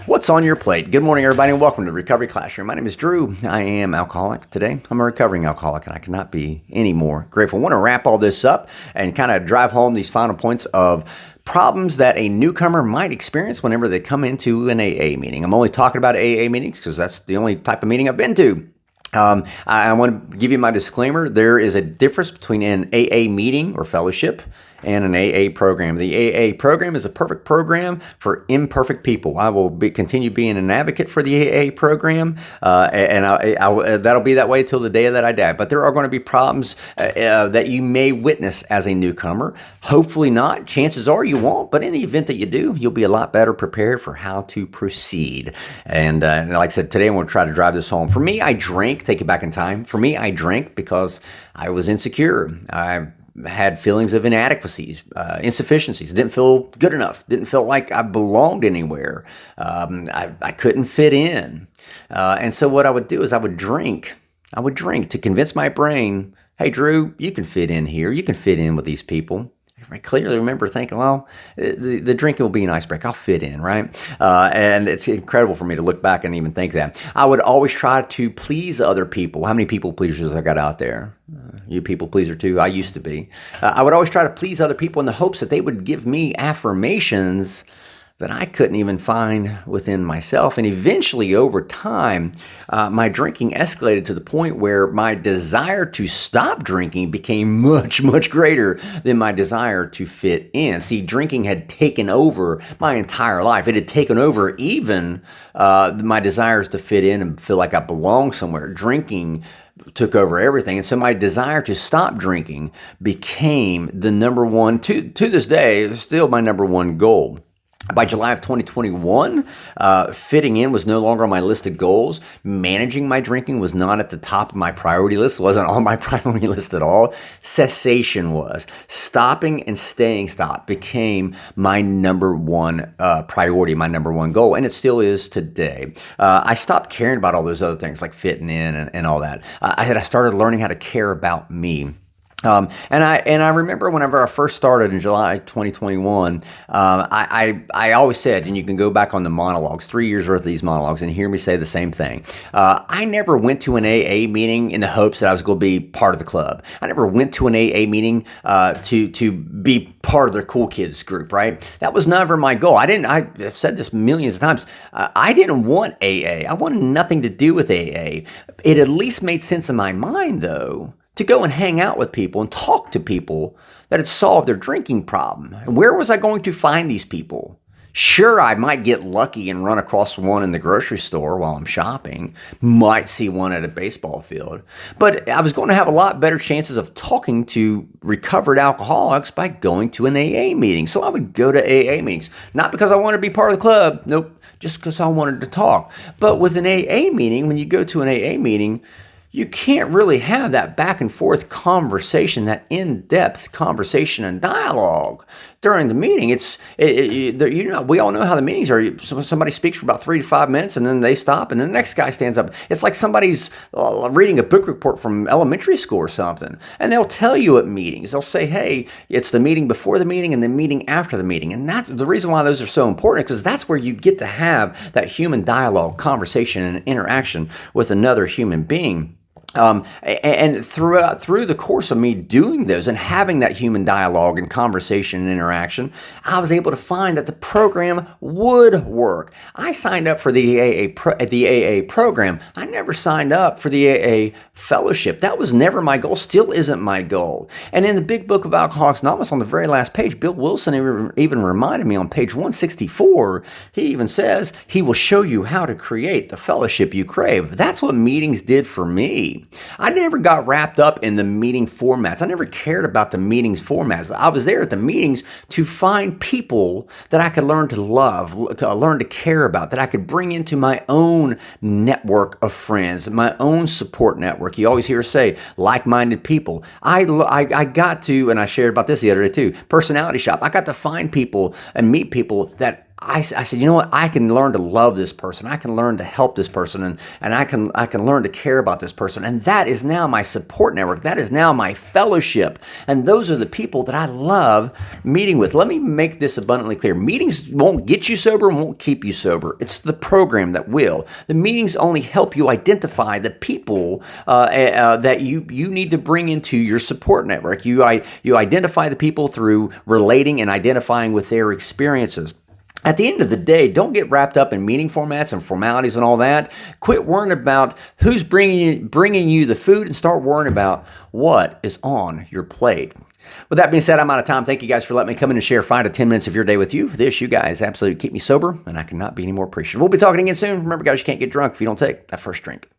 What's on your plate? Good morning, everybody, and welcome to the Recovery Classroom. My name is Drew. I am alcoholic today. I'm a recovering alcoholic, and I cannot be any more grateful. I want to wrap all this up and kind of drive home these final points of problems that a newcomer might experience whenever they come into an AA meeting. I'm only talking about AA meetings because that's the only type of meeting I've been to. I want to give you my disclaimer. There is a difference between an AA meeting or fellowship and an AA program. The AA program is a perfect program for imperfect people. I will continue being an advocate for the AA program, and that'll be that way till the day that I die. But there are going to be problems that you may witness as a newcomer. Hopefully not. Chances are you won't. But in the event that you do, you'll be a lot better prepared for how to proceed. And like I said, today I'm going to try to drive this home. For me, I drank. Take it back in time. For me, I drank because I was insecure. I had feelings of inadequacies, insufficiencies. Didn't feel good enough. Didn't feel like I belonged anywhere. I couldn't fit in. And so what I would do is I would drink. I would drink to convince my brain, hey, Drew, you can fit in here. You can fit in with these people. I clearly remember thinking, well, the drinking will be an icebreaker. I'll fit in, right? And it's incredible for me to look back and even think that. I would always try to please other people. How many people pleasers I got out there? You people pleaser too? I used to be. I would always try to please other people in the hopes that they would give me affirmations that I couldn't even find within myself. And eventually, over time, my drinking escalated to the point where my desire to stop drinking became much, much greater than my desire to fit in. See, drinking had taken over my entire life. It had taken over even my desires to fit in and feel like I belong somewhere. Drinking took over everything. And so my desire to stop drinking became the number one, to this day, still my number one goal. By July of 2021, fitting in was no longer on my list of goals. Managing my drinking was not at the top of my priority list. It wasn't on my priority list at all. Cessation was. Stopping and staying stopped became my number one priority, my number one goal, and it still is today. I stopped caring about all those other things like fitting in and all that. I started learning how to care about me. And I remember whenever I first started in July 2021, I always said, and you can go back on the monologues, 3 years worth of these monologues, and hear me say the same thing. I never went to an AA meeting in the hopes that I was going to be part of the club. I never went to an AA meeting to be part of their cool kids group, right? That was never my goal. I've said this millions of times. I didn't want AA. I wanted nothing to do with AA. It at least made sense in my mind, though, to go and hang out with people and talk to people that had solved their drinking problem. And where was I going to find these people? Sure, I might get lucky and run across one in the grocery store while I'm shopping, might see one at a baseball field, but I was going to have a lot better chances of talking to recovered alcoholics by going to an AA meeting. So I would go to AA meetings, not because I wanted to be part of the club, nope, just because I wanted to talk. But with an AA meeting, when you go to an AA meeting, you can't really have that back and forth conversation, that in-depth conversation and dialogue during the meeting. We all know how the meetings are. Somebody speaks for about 3 to 5 minutes and then they stop and then the next guy stands up. It's like somebody's reading a book report from elementary school or something. And they'll tell you at meetings, they'll say, hey, it's the meeting before the meeting and the meeting after the meeting. And that's the reason why those are so important, because that's where you get to have that human dialogue, conversation, and interaction with another human being. And through the course of me doing those and having that human dialogue and conversation and interaction, I was able to find that the program would work. I signed up for the AA program. I never signed up for the AA fellowship. That was never my goal, still isn't my goal. And in the Big Book of Alcoholics Anonymous, on the very last page, Bill Wilson even reminded me on page 164, he even says, he will show you how to create the fellowship you crave. That's what meetings did for me. I never got wrapped up in the meeting formats. I never cared about the meetings formats. I was there at the meetings to find people that I could learn to love, learn to care about, that I could bring into my own network of friends, my own support network. You always hear us say, like-minded people. I got to, and I shared about this the other day too, personality shop. I got to find people and meet people that I said, you know what? I can learn to love this person. I can learn to help this person, and I can learn to care about this person. And that is now my support network. That is now my fellowship. And those are the people that I love meeting with. Let me make this abundantly clear. Meetings won't get you sober and won't keep you sober. It's the program that will. The meetings only help you identify the people that you need to bring into your support network. You identify the people through relating and identifying with their experiences. At the end of the day, don't get wrapped up in meeting formats and formalities and all that. Quit worrying about who's bringing you the food and start worrying about what is on your plate. With that being said, I'm out of time. Thank you guys for letting me come in and share 5 to 10 minutes of your day with you. You guys absolutely keep me sober, and I cannot be any more appreciative. We'll be talking again soon. Remember, guys, you can't get drunk if you don't take that first drink.